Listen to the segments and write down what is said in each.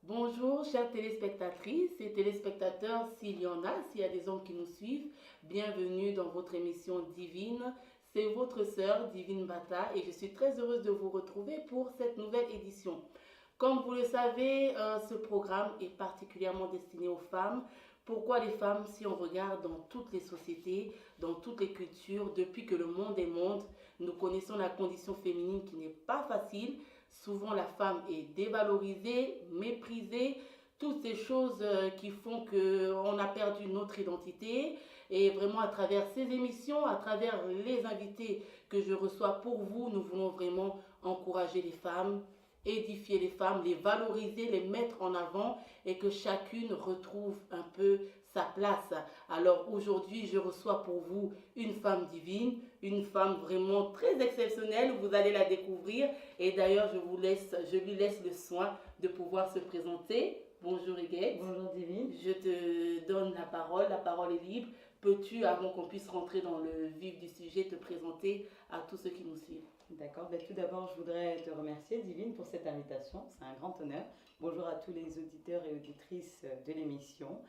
Bonjour, chères téléspectatrices et téléspectateurs, s'il y en a, s'il y a des hommes qui nous suivent, bienvenue dans votre émission Divine. C'est votre sœur Divine Bata et je suis très heureuse de vous retrouver pour cette nouvelle édition. Comme vous le savez, ce programme est particulièrement destiné aux femmes. Pourquoi les femmes? Si on regarde dans toutes les sociétés, dans toutes les cultures, depuis que le monde est monde, nous connaissons la condition féminine qui n'est pas facile. Souvent, la femme est dévalorisée, méprisée, toutes ces choses qui font qu'on a perdu notre identité. Et vraiment, à travers ces émissions, à travers les invités que je reçois pour vous, nous voulons vraiment encourager les femmes, édifier les femmes, les valoriser, les mettre en avant et que chacune retrouve un peu sa place. Alors aujourd'hui, je reçois pour vous une femme divine, une femme vraiment très exceptionnelle, vous allez la découvrir et d'ailleurs je lui laisse le soin de pouvoir se présenter. Bonjour Huguette. Bonjour Divine. Je te donne la parole est libre. Peux-tu, avant qu'on puisse rentrer dans le vif du sujet, te présenter à tous ceux qui nous suivent? D'accord. Tout d'abord, je voudrais te remercier, Divine, pour cette invitation. C'est un grand honneur. Bonjour à tous les auditeurs et auditrices de l'émission.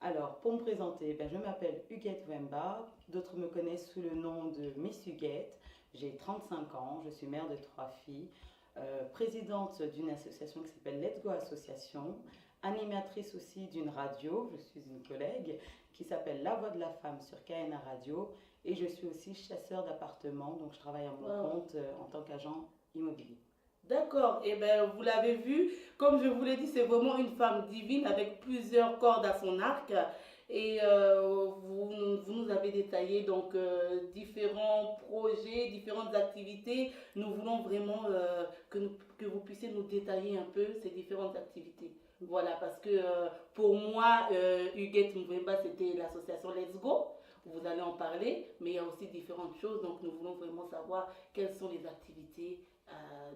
Alors, pour me présenter, je m'appelle Huguette Wemba. D'autres me connaissent sous le nom de Miss Huguette. J'ai 35 ans. Je suis mère de 3 filles. Présidente d'une association qui s'appelle Let's Go Association. Animatrice aussi d'une radio. Je suis une collègue qui s'appelle La Voix de la Femme sur KNA Radio. Et je suis aussi chasseur d'appartements, donc je travaille à mon compte en tant qu'agent immobilier. D'accord, et bien vous l'avez vu, comme je vous l'ai dit, c'est vraiment une femme divine avec plusieurs cordes à son arc. Et vous nous avez détaillé donc différents projets, différentes activités. Nous voulons vraiment que vous puissiez nous détailler un peu ces différentes activités. Voilà, parce que pour moi, Huguette Mvemba, c'était l'association Let's Go. Vous allez en parler, mais il y a aussi différentes choses. Donc, nous voulons vraiment savoir quelles sont les activités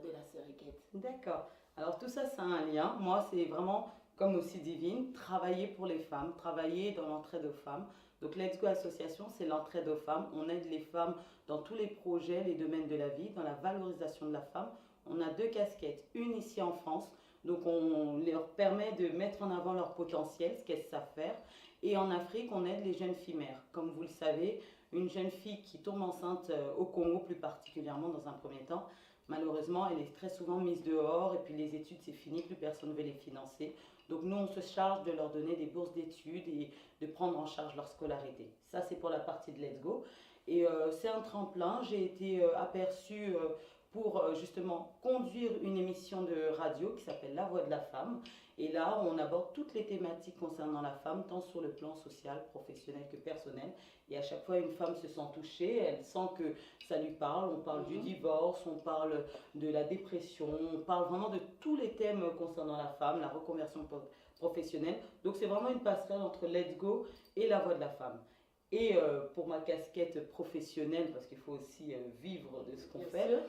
de la sœur Huguette. D'accord. Alors, tout ça, c'est un lien. Moi, c'est vraiment, comme aussi Divine, travailler pour les femmes, travailler dans l'entraide aux femmes. Donc, Let's Go Association, c'est l'entraide aux femmes. On aide les femmes dans tous les projets, les domaines de la vie, dans la valorisation de la femme. On a 2 casquettes. Une ici en France. Donc, on leur permet de mettre en avant leur potentiel, ce qu'elles savent faire. Et en Afrique, on aide les jeunes filles mères. Comme vous le savez, une jeune fille qui tombe enceinte au Congo, plus particulièrement dans un premier temps, malheureusement, elle est très souvent mise dehors et puis les études, c'est fini, plus personne ne veut les financer. Donc nous, on se charge de leur donner des bourses d'études et de prendre en charge leur scolarité. Ça, c'est pour la partie de Let's Go. Et c'est un tremplin. J'ai été aperçue pour justement conduire une émission de radio qui s'appelle La Voix de la Femme. Et là, on aborde toutes les thématiques concernant la femme, tant sur le plan social, professionnel que personnel. Et à chaque fois, une femme se sent touchée, elle sent que ça lui parle. On parle du divorce, on parle de la dépression, on parle vraiment de tous les thèmes concernant la femme, la reconversion professionnelle. Donc c'est vraiment une passerelle entre Let's Go et La Voix de la Femme. Et pour ma casquette professionnelle, parce qu'il faut aussi vivre de ce qu'on fait,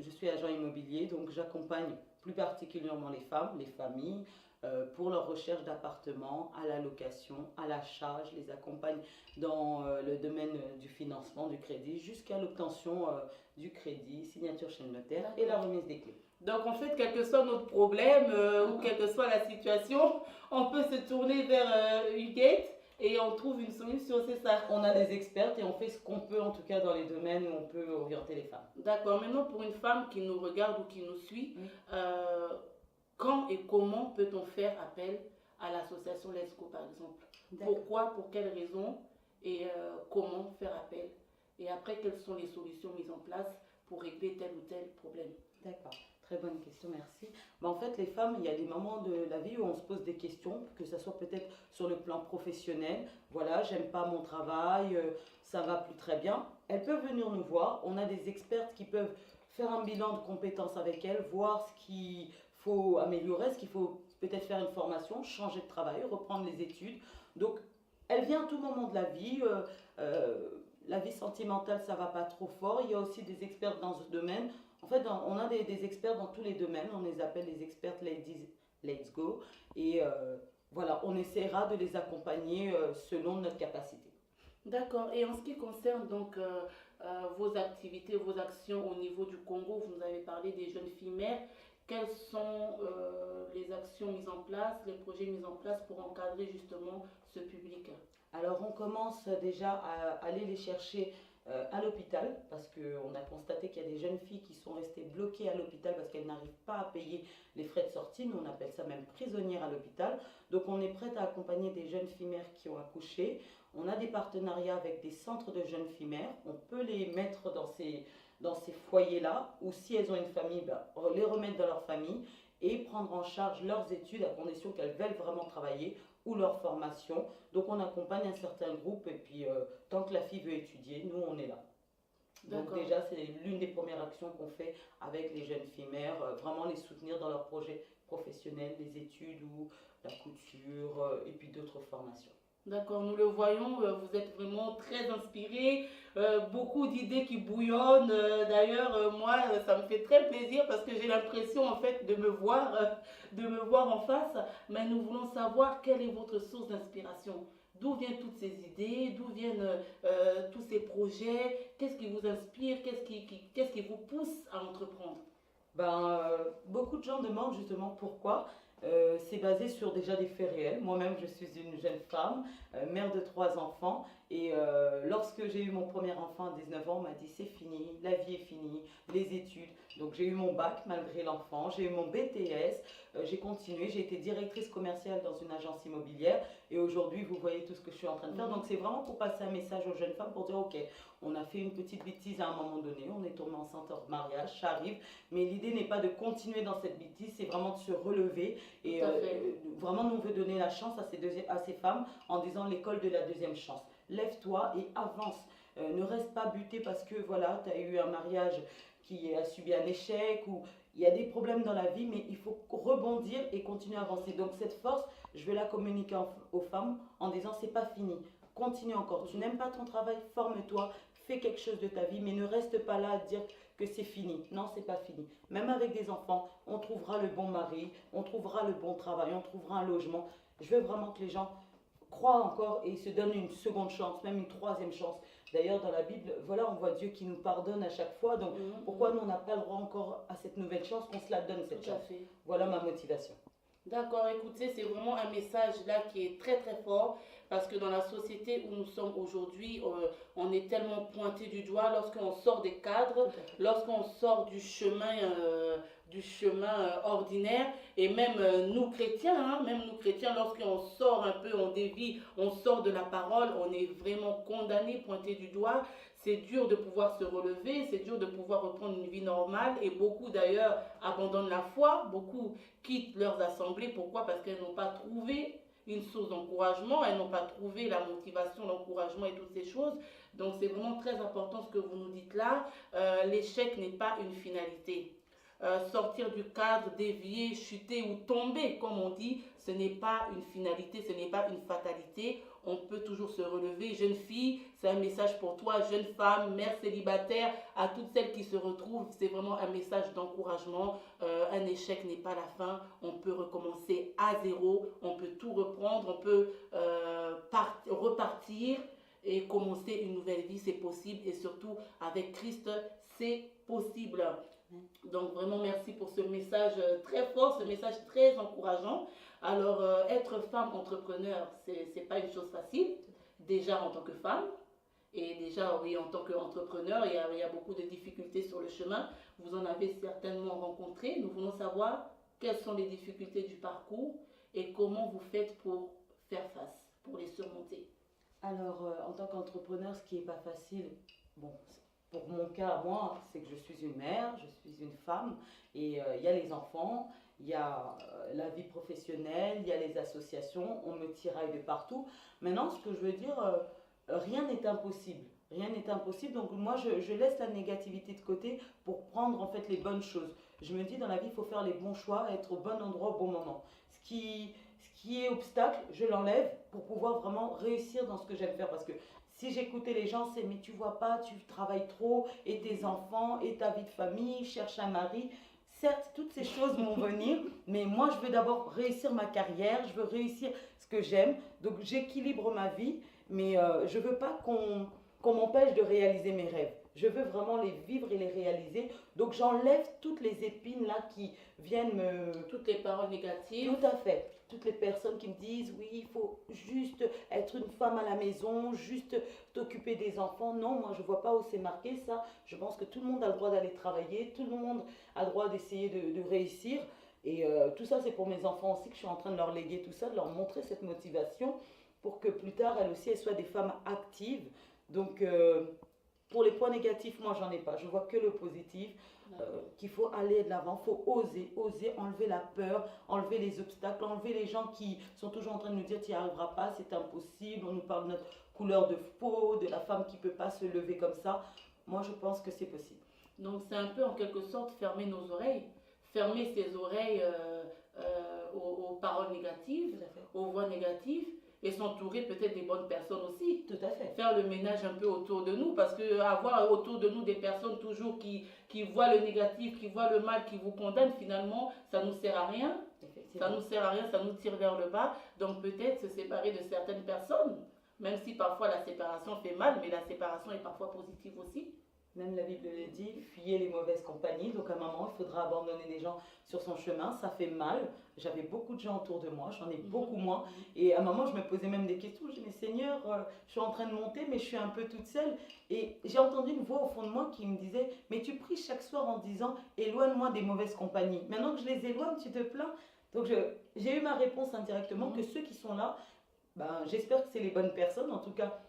je suis agent immobilier, donc j'accompagne plus particulièrement les femmes, les familles, pour leur recherche d'appartements, à la location, à l'achat. Je les accompagne dans le domaine du financement, du crédit, jusqu'à l'obtention du crédit, signature chez le notaire et la remise des clés. Donc en fait, quel que soit notre problème ou quelle que soit la situation, on peut se tourner vers Huguette et on trouve une solution, c'est ça? On a des expertes et on fait ce qu'on peut, en tout cas dans les domaines où on peut orienter les femmes. D'accord. Maintenant, pour une femme qui nous regarde ou qui nous suit, quand et comment peut-on faire appel à l'association Let's Go, par exemple? Pourquoi, pour quelles raisons et comment faire appel? Et après, quelles sont les solutions mises en place pour régler tel ou tel problème? D'accord. Très bonne question, merci. En fait, les femmes, il y a des moments de la vie où on se pose des questions, que ce soit peut-être sur le plan professionnel. Voilà, j'aime pas mon travail, ça va plus très bien. Elles peuvent venir nous voir. On a des expertes qui peuvent faire un bilan de compétences avec elles, voir ce qu'il faut améliorer, ce qu'il faut peut-être faire une formation, changer de travail, reprendre les études. Donc, elle vient à tout moment de la vie. La vie sentimentale, ça va pas trop fort. Il y a aussi des experts dans ce domaine. En fait, on a des experts dans tous les domaines. On les appelle les experts Ladies Let's Go. Et voilà, on essaiera de les accompagner selon notre capacité. D'accord. Et en ce qui concerne donc vos activités, vos actions au niveau du Congo, vous nous avez parlé des jeunes filles mères. quelles sont les actions mises en place, les projets mis en place pour encadrer justement ce public? Alors on commence déjà à aller les chercher à l'hôpital parce qu'on a constaté qu'il y a des jeunes filles qui sont restées bloquées à l'hôpital parce qu'elles n'arrivent pas à payer les frais de sortie. Nous on appelle ça même prisonnières à l'hôpital. Donc on est prête à accompagner des jeunes filles mères qui ont accouché. On a des partenariats avec des centres de jeunes filles mères. On peut les mettre dans ces foyers-là ou si elles ont une famille, ben, les remettre dans leur famille et prendre en charge leurs études à condition qu'elles veulent vraiment travailler ou leur formation. Donc on accompagne un certain groupe et puis tant que la fille veut étudier, nous on est là. Donc déjà c'est l'une des premières actions qu'on fait avec les jeunes filles mères, vraiment les soutenir dans leurs projets professionnels, les études ou la couture et puis d'autres formations. D'accord, nous le voyons, vous êtes vraiment très inspiré, beaucoup d'idées qui bouillonnent. D'ailleurs, moi, ça me fait très plaisir parce que j'ai l'impression en fait de me voir en face. Mais nous voulons savoir quelle est votre source d'inspiration. D'où viennent toutes ces idées, d'où viennent tous ces projets, qu'est-ce qui vous inspire, qu'est-ce qui vous pousse à entreprendre? Beaucoup de gens demandent justement pourquoi. C'est basé sur déjà des faits réels. Moi-même, je suis une jeune femme, mère de 3 enfants. Et lorsque j'ai eu mon premier enfant à 19 ans, on m'a dit c'est fini, la vie est finie, les études. Donc j'ai eu mon bac malgré l'enfant, j'ai eu mon BTS, j'ai continué, j'ai été directrice commerciale dans une agence immobilière. Et aujourd'hui, vous voyez tout ce que je suis en train de faire. Donc c'est vraiment pour passer un message aux jeunes femmes pour dire ok, on a fait une petite bêtise à un moment donné, on est tombé enceinte hors mariage, ça arrive. Mais l'idée n'est pas de continuer dans cette bêtise, c'est vraiment de se relever. Et vraiment, nous, on veut donner la chance à ces femmes en disant l'école de la deuxième chance. Lève-toi et avance. Ne reste pas buté parce que voilà, tu as eu un mariage qui a subi un échec ou il y a des problèmes dans la vie, mais il faut rebondir et continuer à avancer. Donc cette force, je vais la communiquer aux femmes en disant c'est pas fini. Continue encore. Tu n'aimes pas ton travail, forme-toi, fais quelque chose de ta vie, mais ne reste pas là à dire que c'est fini. Non, c'est pas fini. Même avec des enfants, on trouvera le bon mari, on trouvera le bon travail, on trouvera un logement. Je veux vraiment que les gens croient encore et se donnent une seconde chance, même une troisième chance. D'ailleurs, dans la Bible, voilà, on voit Dieu qui nous pardonne à chaque fois. Donc, pourquoi nous, on n'a pas le droit encore à cette nouvelle chance, qu'on se la donne, cette chance? Voilà ma motivation. D'accord, écoutez, c'est vraiment un message là qui est très très fort parce que dans la société où nous sommes aujourd'hui, on est tellement pointé du doigt lorsqu'on sort des cadres, lorsqu'on sort du chemin ordinaire et même nous chrétiens, lorsqu'on sort un peu, on dévie, on sort de la parole, on est vraiment condamné, pointé du doigt. C'est dur de pouvoir se relever, c'est dur de pouvoir reprendre une vie normale et beaucoup d'ailleurs abandonnent la foi, beaucoup quittent leurs assemblées. Pourquoi? Parce qu'elles n'ont pas trouvé une source d'encouragement, elles n'ont pas trouvé la motivation, l'encouragement et toutes ces choses. Donc c'est vraiment très important ce que vous nous dites là. L'échec n'est pas une finalité. Sortir du cadre, dévier, chuter ou tomber, comme on dit, ce n'est pas une finalité, ce n'est pas une fatalité. On peut toujours se relever. Jeune fille, c'est un message pour toi, jeune femme, mère célibataire, à toutes celles qui se retrouvent, c'est vraiment un message d'encouragement. Un échec n'est pas la fin. On peut recommencer à zéro, on peut tout reprendre, on peut repartir et commencer une nouvelle vie, c'est possible. Et surtout, avec Christ, c'est possible. Donc vraiment merci pour ce message très fort, ce message très encourageant. Alors être femme entrepreneur, c'est pas une chose facile, déjà en tant que femme, et déjà oui en tant qu'entrepreneur, il y a beaucoup de difficultés sur le chemin. Vous en avez certainement rencontré. Nous voulons savoir quelles sont les difficultés du parcours et comment vous faites pour faire face, pour les surmonter. Alors en tant qu'entrepreneur, ce qui n'est pas facile, bon, pour mon cas, moi, c'est que je suis une mère, je suis une femme, et il y a les enfants, il y a la vie professionnelle, il y a les associations, on me tiraille de partout. Maintenant, ce que je veux dire, rien n'est impossible. Rien n'est impossible, donc moi je laisse la négativité de côté pour prendre en fait les bonnes choses. Je me dis dans la vie, il faut faire les bons choix, être au bon endroit au bon moment. Ce qui est obstacle, je l'enlève pour pouvoir vraiment réussir dans ce que j'aime faire, parce que si j'écoutais les gens, c'est mais tu vois pas, tu travailles trop, et tes enfants, et ta vie de famille, cherche un mari. Certes, toutes ces choses vont venir, mais moi je veux d'abord réussir ma carrière, je veux réussir ce que j'aime. Donc j'équilibre ma vie, mais je veux pas qu'on qu'on m'empêche de réaliser mes rêves. Je veux vraiment les vivre et les réaliser. Donc j'enlève toutes les épines là qui viennent me... Toutes les paroles négatives. Tout à fait. Toutes les personnes qui me disent, oui, il faut juste être une femme à la maison, juste t'occuper des enfants. Non, moi je ne vois pas où c'est marqué ça. Je pense que tout le monde a le droit d'aller travailler, tout le monde a le droit d'essayer de réussir. Et tout ça, c'est pour mes enfants aussi que je suis en train de leur léguer tout ça, de leur montrer cette motivation pour que plus tard, elles aussi, elles soient des femmes actives. Donc, pour les points négatifs, moi, j'en ai pas. Je vois que le positif, qu'il faut aller de l'avant, il faut oser enlever la peur, enlever les obstacles, enlever les gens qui sont toujours en train de nous dire tu n'y arriveras pas, c'est impossible, on nous parle de notre couleur de peau, de la femme qui ne peut pas se lever comme ça. Moi, je pense que c'est possible. Donc, c'est un peu en quelque sorte fermer nos oreilles, fermer ses oreilles aux paroles négatives, aux voix négatives, et s'entourer peut-être des bonnes personnes aussi. Tout à fait. Faire le ménage un peu autour de nous, parce que avoir autour de nous des personnes toujours qui voient le négatif, qui voient le mal, qui vous condamnent, finalement, ça ne nous sert à rien. Ça nous sert à rien, ça nous tire vers le bas. Donc peut-être se séparer de certaines personnes, même si parfois la séparation fait mal, mais la séparation est parfois positive aussi. Même la Bible le dit, fuyez les mauvaises compagnies. Donc à un moment, il faudra abandonner des gens sur son chemin. Ça fait mal. J'avais beaucoup de gens autour de moi, j'en ai beaucoup moins. Et à un moment, je me posais même des questions. Je disais, mais Seigneur, je suis en train de monter, mais je suis un peu toute seule. Et j'ai entendu une voix au fond de moi qui me disait, mais tu pries chaque soir en disant, éloigne-moi des mauvaises compagnies. Maintenant que je les éloigne, tu te plains. Donc j'ai eu ma réponse indirectement, que ceux qui sont là, ben, j'espère que c'est les bonnes personnes. En tout cas,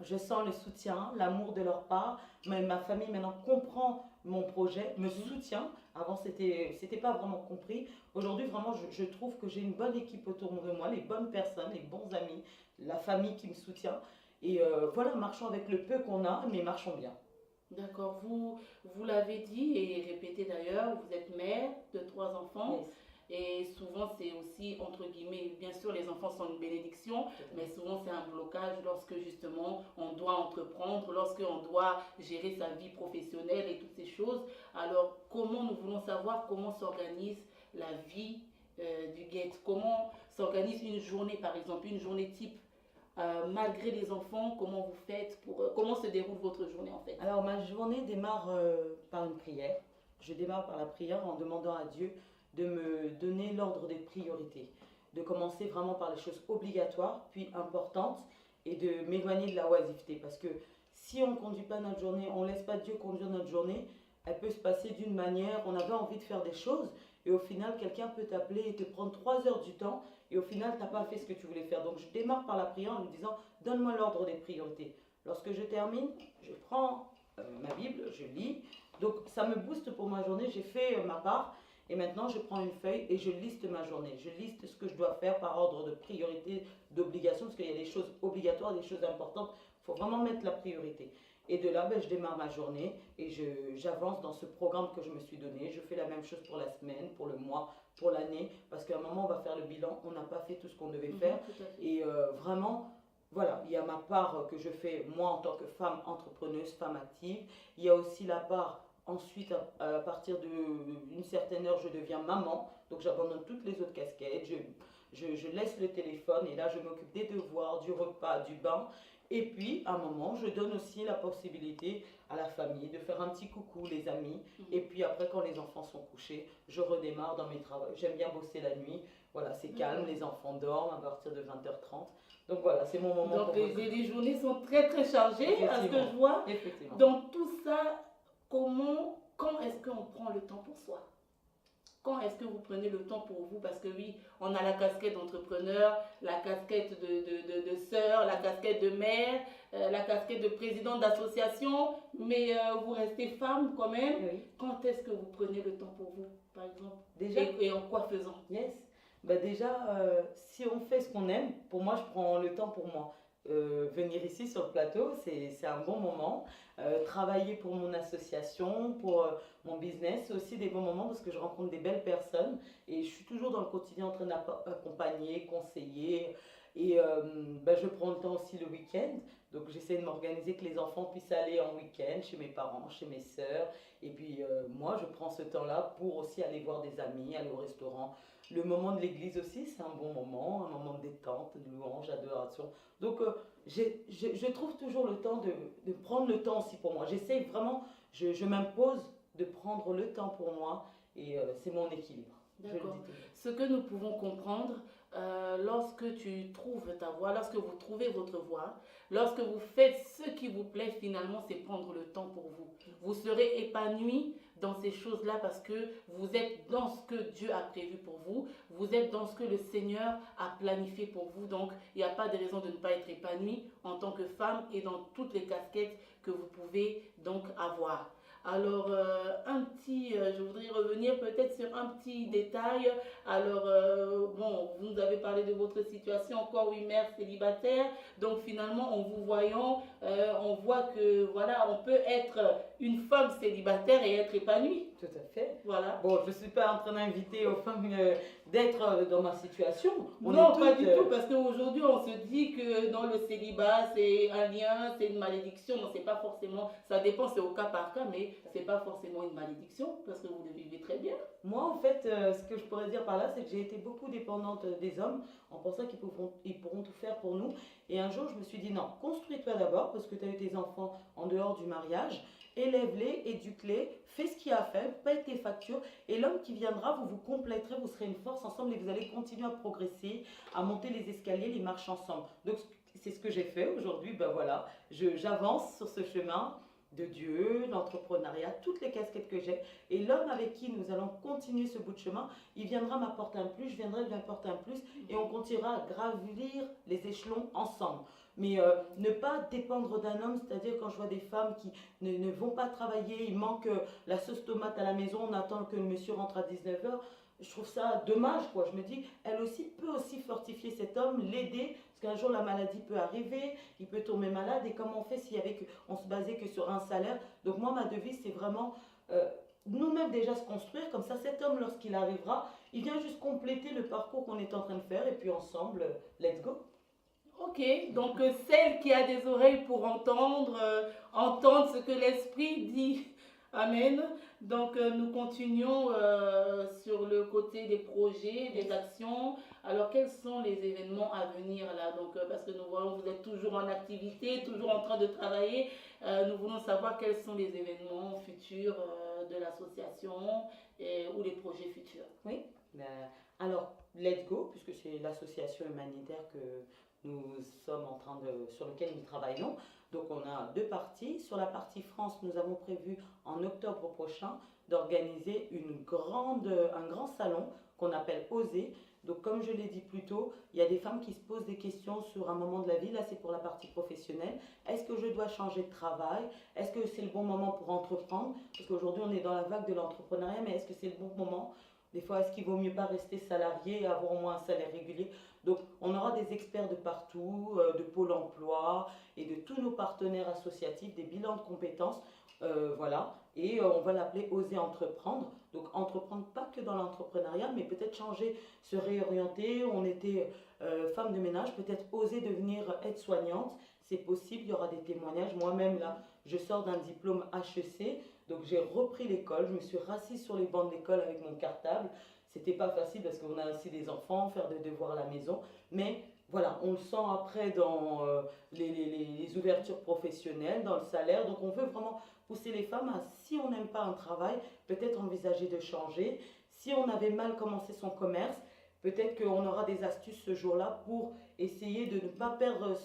je sens le soutien, l'amour de leur part. Ma famille maintenant comprend mon projet, me soutient. Avant, c'était pas vraiment compris. Aujourd'hui, vraiment, je trouve que j'ai une bonne équipe autour de moi, les bonnes personnes, les bons amis, la famille qui me soutient. Et voilà, marchons avec le peu qu'on a, mais marchons bien. D'accord, vous l'avez dit et répété d'ailleurs, vous êtes mère de 3 enfants. Yes. Et souvent, c'est aussi, entre guillemets, bien sûr, les enfants sont une bénédiction, mais souvent, c'est un blocage lorsque, justement, on doit entreprendre, lorsqu'on doit gérer sa vie professionnelle et toutes ces choses. Alors, nous voulons savoir comment s'organise la vie du guet, comment s'organise une journée, par exemple, une journée type. Malgré les enfants, comment vous faites comment se déroule votre journée en fait? Alors, ma journée démarre par une prière. Je démarre par la prière en demandant à Dieu de me donner l'ordre des priorités, de commencer vraiment par les choses obligatoires, puis importantes, et de m'éloigner de la oisiveté. Parce que si on ne conduit pas notre journée, on ne laisse pas Dieu conduire notre journée, elle peut se passer d'une manière, on avait envie de faire des choses, et au final, quelqu'un peut t'appeler et te prendre 3 heures du temps, et au final, tu n'as pas fait ce que tu voulais faire. Donc, je démarre par la prière en lui disant, donne-moi l'ordre des priorités. Lorsque je termine, je prends ma Bible, je lis. Donc, ça me booste pour ma journée, j'ai fait ma part. Et maintenant, je prends une feuille et je liste ma journée. Je liste ce que je dois faire par ordre de priorité, d'obligation, parce qu'il y a des choses obligatoires, des choses importantes. Il faut vraiment mettre la priorité. Et de là, je démarre ma journée et j'avance dans ce programme que je me suis donné. Je fais la même chose pour la semaine, pour le mois, pour l'année, parce qu'à un moment, on va faire le bilan. On n'a pas fait tout ce qu'on devait faire. Et vraiment, voilà, il y a ma part que je fais, moi, en tant que femme entrepreneuse, femme active. Il y a aussi la part... Ensuite, à partir d'une certaine heure, je deviens maman. Donc, j'abandonne toutes les autres casquettes. Je laisse le téléphone et là, je m'occupe des devoirs, du repas, du bain. Et puis, à un moment, je donne aussi la possibilité à la famille de faire un petit coucou, les amis. Et puis après, quand les enfants sont couchés, je redémarre dans mes travaux. J'aime bien bosser la nuit. Voilà, c'est calme, les enfants dorment à partir de 20h30. Donc voilà, c'est mon moment. Donc, les journées sont très, très chargées, à ce que je vois. Effectivement. Donc, tout ça, quand est-ce qu'on prend le temps pour soi? Quand est-ce que vous prenez le temps pour vous? Parce que oui, on a la casquette d'entrepreneur, la casquette de sœur, la casquette de mère, la casquette de présidente d'association, mais vous restez femme quand même. Oui. Quand est-ce que vous prenez le temps pour vous, par exemple? Déjà. Et en quoi faisant? Yes. Déjà, si on fait ce qu'on aime, pour moi, je prends le temps pour moi. Venir ici sur le plateau, c'est un bon moment. Travailler pour mon association, pour mon business, c'est aussi des bons moments parce que je rencontre des belles personnes et je suis toujours dans le quotidien en train d'accompagner, conseiller. Et je prends le temps aussi le week-end. Donc j'essaie de m'organiser que les enfants puissent aller en week-end chez mes parents, chez mes sœurs. Et puis moi, je prends ce temps-là pour aussi aller voir des amis, aller au restaurant. Le moment de l'église aussi, c'est un bon moment, un moment de détente, de louange, d'adoration. Donc, je trouve toujours le temps de prendre le temps aussi pour moi. J'essaie vraiment, je m'impose de prendre le temps pour moi et c'est mon équilibre. Je le D'accord. dis toujours. Ce que nous pouvons comprendre, lorsque tu trouves ta voie, lorsque vous trouvez votre voie, lorsque vous faites ce qui vous plaît, finalement, c'est prendre le temps pour vous. Vous serez épanoui dans ces choses-là parce que vous êtes dans ce que Dieu a prévu pour vous, vous êtes dans ce que le Seigneur a planifié pour vous. Donc, il n'y a pas de raison de ne pas être épanoui en tant que femme et dans toutes les casquettes que vous pouvez donc avoir. Alors, je voudrais revenir peut-être sur un petit détail. Alors, bon, vous nous avez parlé de votre situation, encore oui, mère célibataire. Donc, finalement, en vous voyant, on voit que, voilà, on peut être une femme célibataire et être épanouie. Tout à fait. Voilà. Bon, je ne suis pas en train d'inviter aux femmes d'être dans ma situation. Non, pas du tout, parce qu'aujourd'hui, on se dit que dans le célibat, c'est un lien, c'est une malédiction. Non, c'est pas forcément, ça dépend, c'est au cas par cas, mais c'est pas forcément une malédiction, parce que vous le vivez très bien. Moi, en fait, ce que je pourrais dire par là, c'est que j'ai été beaucoup dépendante des hommes en pensant qu'ils pourront tout faire pour nous. Et un jour, je me suis dit, non, construis-toi d'abord, parce que tu as eu tes enfants en dehors du mariage. Élève-les, éduque-les, fais ce qu'il y a à faire, paye tes factures. Et l'homme qui viendra, vous vous compléterez, vous serez une force ensemble et vous allez continuer à progresser, à monter les escaliers, les marches ensemble. Donc, c'est ce que j'ai fait aujourd'hui. Ben voilà, j'avance sur ce chemin de Dieu, l'entrepreneuriat, toutes les casquettes que j'ai. Et l'homme avec qui nous allons continuer ce bout de chemin, il viendra m'apporter un plus, je viendrai lui apporter un plus, et on continuera à gravir les échelons ensemble. Mais ne pas dépendre d'un homme, c'est-à-dire quand je vois des femmes qui ne vont pas travailler, il manque la sauce tomate à la maison, on attend que le monsieur rentre à 19h, je trouve ça dommage, quoi. Je me dis, elle aussi peut aussi fortifier cet homme, l'aider, parce qu'un jour la maladie peut arriver, il peut tomber malade, et comment on fait si on se basait que sur un salaire. Donc moi, ma devise, c'est vraiment nous-mêmes déjà se construire, comme ça cet homme, lorsqu'il arrivera, il vient juste compléter le parcours qu'on est en train de faire, et puis ensemble, let's go. Ok, donc celle qui a des oreilles pour entendre ce que l'Esprit dit. Amen. Donc nous continuons sur le côté des projets, des actions. Alors quels sont les événements à venir là? Donc parce que nous voyons vous êtes toujours en activité, toujours en train de travailler. Nous voulons savoir quels sont les événements futurs de l'association ou les projets futurs. Oui. Alors, let's go, puisque c'est l'association humanitaire que nous sommes sur lequel nous travaillons. Donc on a deux parties. Sur la partie France, nous avons prévu en octobre prochain d'organiser un grand salon qu'on appelle Oser. Donc comme je l'ai dit plus tôt, il y a des femmes qui se posent des questions sur un moment de la vie. Là, c'est pour la partie professionnelle. Est-ce que je dois changer de travail? Est-ce que c'est le bon moment pour entreprendre? Parce qu'aujourd'hui, on est dans la vague de l'entrepreneuriat, mais est-ce que c'est le bon moment? Des fois, est-ce qu'il vaut mieux pas rester salarié et avoir au moins un salaire régulier? Donc, on aura des experts de partout, de Pôle emploi et de tous nos partenaires associatifs, des bilans de compétences. Voilà. Et on va l'appeler Oser entreprendre. Donc, entreprendre pas que dans l'entrepreneuriat, mais peut-être changer, se réorienter. On était femme de ménage, peut-être oser devenir aide-soignante. C'est possible, il y aura des témoignages. Moi-même, là, je sors d'un diplôme HEC. Donc j'ai repris l'école, je me suis rassise sur les bancs de l'école avec mon cartable. C'était pas facile parce qu'on a aussi des enfants, faire des devoirs à la maison. Mais voilà, on le sent après dans les ouvertures professionnelles, dans le salaire. Donc on veut vraiment pousser les femmes à, si on n'aime pas un travail, peut-être envisager de changer. Si on avait mal commencé son commerce, peut-être qu'on aura des astuces ce jour-là pour essayer de ne pas perdre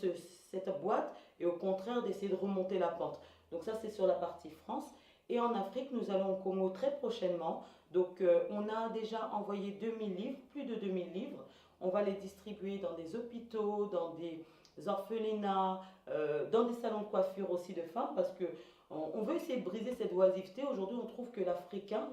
cette boîte et au contraire d'essayer de remonter la pente. Donc ça c'est sur la partie France. Et en Afrique, nous allons au Congo très prochainement. Donc, on a déjà envoyé 2000 livres, plus de 2000 livres. On va les distribuer dans des hôpitaux, dans des orphelinats, dans des salons de coiffure aussi de femmes, parce que on veut essayer de briser cette oisiveté. Aujourd'hui, on trouve que l'Africaine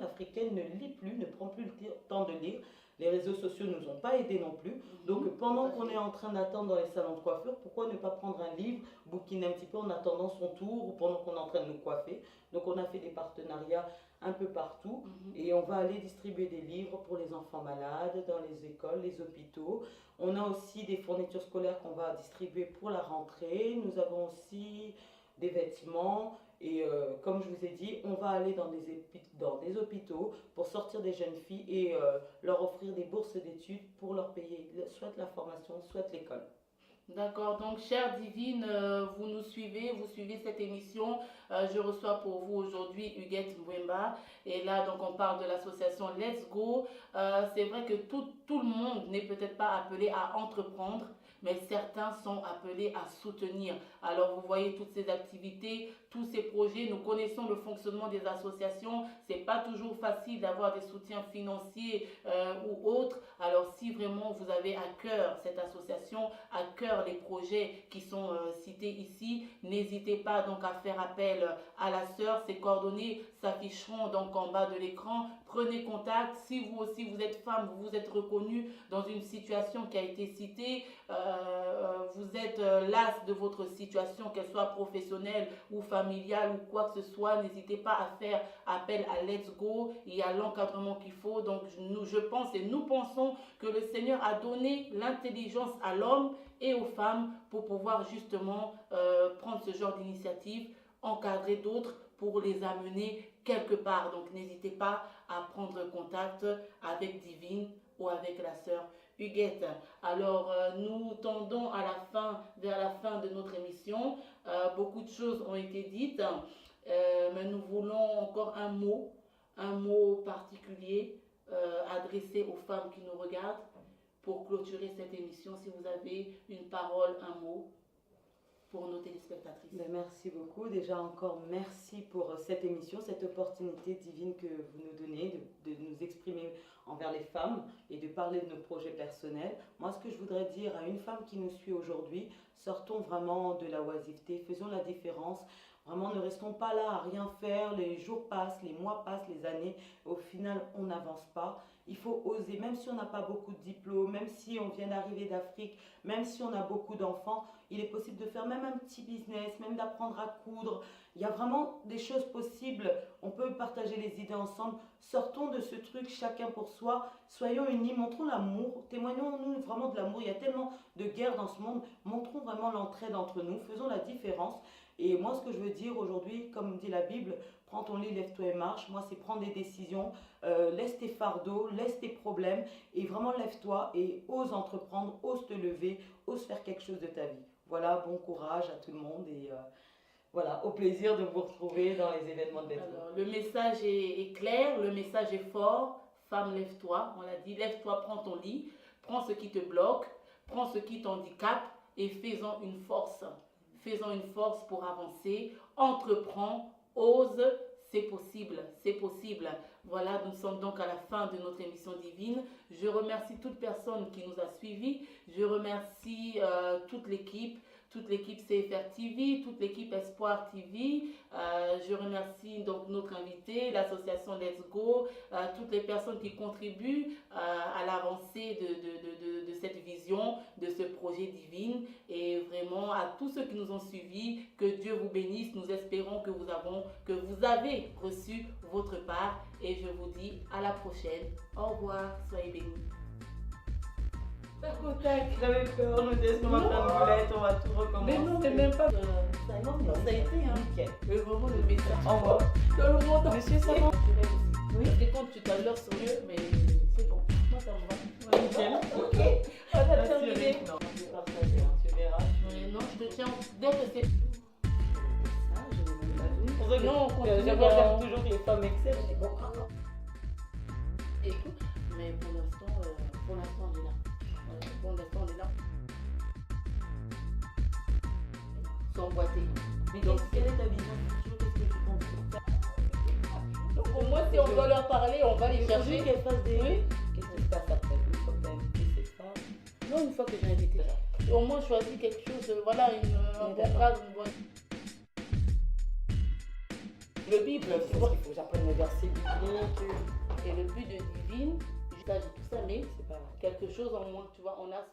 ne lit plus, ne prend plus le temps de lire. Les réseaux sociaux ne nous ont pas aidés non plus. Donc, pendant qu'on est en train d'attendre dans les salons de coiffure, pourquoi ne pas prendre un livre, bouquiner un petit peu en attendant son tour ou pendant qu'on est en train de nous coiffer? Donc, on a fait des partenariats un peu partout et on va aller distribuer des livres pour les enfants malades dans les écoles, les hôpitaux. On a aussi des fournitures scolaires qu'on va distribuer pour la rentrée. Nous avons aussi des vêtements Et comme je vous ai dit, on va aller dans des hôpitaux pour sortir des jeunes filles et leur offrir des bourses d'études pour leur payer soit la formation, soit l'école. D'accord, donc chère Divine, vous nous suivez, vous suivez cette émission. Je reçois pour vous aujourd'hui Huguette Mbouemba. Et là, donc, on parle de l'association Let's Go. C'est vrai que tout le monde n'est peut-être pas appelé à entreprendre, mais certains sont appelés à soutenir. Alors, vous voyez toutes ces activités, tous ces projets. Nous connaissons le fonctionnement des associations. C'est pas toujours facile d'avoir des soutiens financiers ou autres. Alors, si vraiment vous avez à cœur cette association, à cœur les projets qui sont cités ici, n'hésitez pas donc à faire appel à la sœur. Ses coordonnées s'afficheront donc en bas de l'écran. Prenez contact. Si vous aussi vous êtes femme, vous vous êtes reconnue dans une situation qui a été citée, vous êtes las de votre situation, qu'elle soit professionnelle ou familiale ou quoi que ce soit, n'hésitez pas à faire appel à Let's Go. Il y a l'encadrement qu'il faut. Donc je pense et nous pensons que le Seigneur a donné l'intelligence à l'homme et aux femmes pour pouvoir justement prendre ce genre d'initiative, encadrer d'autres pour les amener quelque part. Donc n'hésitez pas à prendre contact avec Divine ou avec la sœur Huguette. Alors nous tendons à la fin, vers la fin de notre émission. Beaucoup de choses ont été dites, mais nous voulons encore un mot particulier adressé aux femmes qui nous regardent pour clôturer cette émission. Si vous avez une parole, un mot pour nos téléspectatrices. Merci beaucoup. Déjà encore merci pour cette émission, cette opportunité divine que vous nous donnez de nous exprimer envers les femmes et de parler de nos projets personnels. Moi, ce que je voudrais dire à une femme qui nous suit aujourd'hui, sortons vraiment de la oisiveté, faisons la différence. Vraiment, ne restons pas là à rien faire. Les jours passent, les mois passent, les années. Au final, on n'avance pas. Il faut oser, même si on n'a pas beaucoup de diplômes, même si on vient d'arriver d'Afrique, même si on a beaucoup d'enfants, il est possible de faire même un petit business, même d'apprendre à coudre. Il y a vraiment des choses possibles. On peut partager les idées ensemble. Sortons de ce truc, chacun pour soi. Soyons unis, montrons l'amour. Témoignons-nous vraiment de l'amour. Il y a tellement de guerres dans ce monde. Montrons vraiment l'entraide entre nous. Faisons la différence. Et moi, ce que je veux dire aujourd'hui, comme dit la Bible, prends ton lit, lève-toi et marche. Moi, c'est prendre des décisions. Laisse tes fardeaux, laisse tes problèmes et vraiment lève-toi et ose entreprendre, ose te lever, ose faire quelque chose de ta vie. Voilà, bon courage à tout le monde et voilà, au plaisir de vous retrouver dans les événements de Let's Go. Alors, le message est clair, le message est fort. Femme, lève-toi. On l'a dit, lève-toi, prends ton lit, prends ce qui te bloque, prends ce qui t'handicape et fais-en une force. Faisons une force pour avancer. Entreprends, ose, c'est possible, c'est possible. Voilà, nous sommes donc à la fin de notre émission divine. Je remercie toute personne qui nous a suivis. Je remercie toute l'équipe CFR TV, toute l'équipe Espoir TV. Je remercie donc notre invité, l'association Let's Go, toutes les personnes qui contribuent à l'avancée de cette vision, de ce projet divin. Et vraiment à tous ceux qui nous ont suivis, que Dieu vous bénisse. Nous espérons que vous avez reçu votre part. Et je vous dis à la prochaine. Au revoir, soyez bénis. J'avais peur, je me disais qu'on va faire une boulette, on va tout recommencer. Mais non, mais même pas. Non, ça a été nickel. Mais vraiment le message. Au revoir. Tout le monde. Monsieur, ça va? Oui. Parce que quand tu t'as l'heure sérieux, mais c'est bon. Moi, ça me va. Nickel. Ok. On a terminé. Non, je vais partager, tu verras. Non, je te tiens. Dès que c'est. Ça, je n'ai même pas vu. Pour ça, non, on continue. J'observe toujours que les femmes excellent. Je dis bon, et tout. Mais pour l'instant, on est là. Pour l'instant, on est là. Sans boiter. mais donc, quelle est ta vision future? Qu'est-ce que tu penses faire? Donc au moins, si on doit leur parler, on va les chercher. Qu'elle fasse des. Oui. Qu'est-ce qui se passe après? Une fois que tu as invité ces femmes. Non, une fois que j'ai invité. Au moins, choisis quelque chose. Voilà, un bon phrase, une bonne. Le Bible, tu vois. Il faut que j'apprenne les versets bibliques. Et le but de divine, j'ai tout ça, mais C'est pas vrai. quelque chose en moins, tu vois, on a